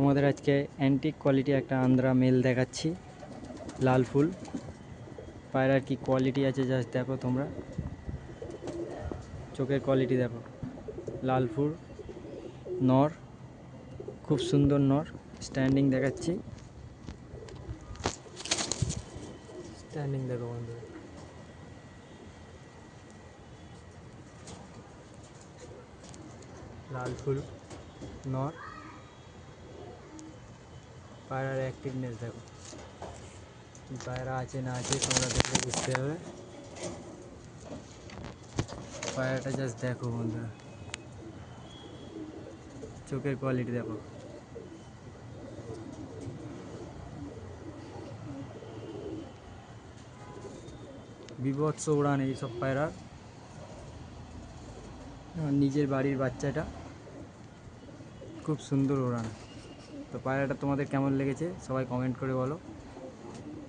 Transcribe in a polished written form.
তোমাদের আজকে antique quality একটা আন্দ্রা মেল দেখাচ্ছি, লাল ফুল। পায়রার কি কোয়ালিটি আছে জাস্ট দেখো তোমরা, চোখের কোয়ালিটি দেখো। লাল ফুল নর, খুব সুন্দর নর। স্ট্যান্ডিং দেখাচ্ছি, স্ট্যান্ডিং দেখো বন্ধুরা। লাল ফুল নর, পায়রার অ্যাক্টিভনেস দেখো। কি পায়রা আছে না আছে তোমরা দেখলে বুঝতে হবে। পায়রাটা জাস্ট দেখো বন্ধুরা, চোখের কোয়ালিটি দেখো। বিভৎস উড়ান এইসব পায়রার। আমার নিজের বাড়ির বাচ্চাটা, খুব সুন্দর উড়ান। তো পায়রাটা তোমাদের কেমন লেগেছে সবাই কমেন্ট করে বলো।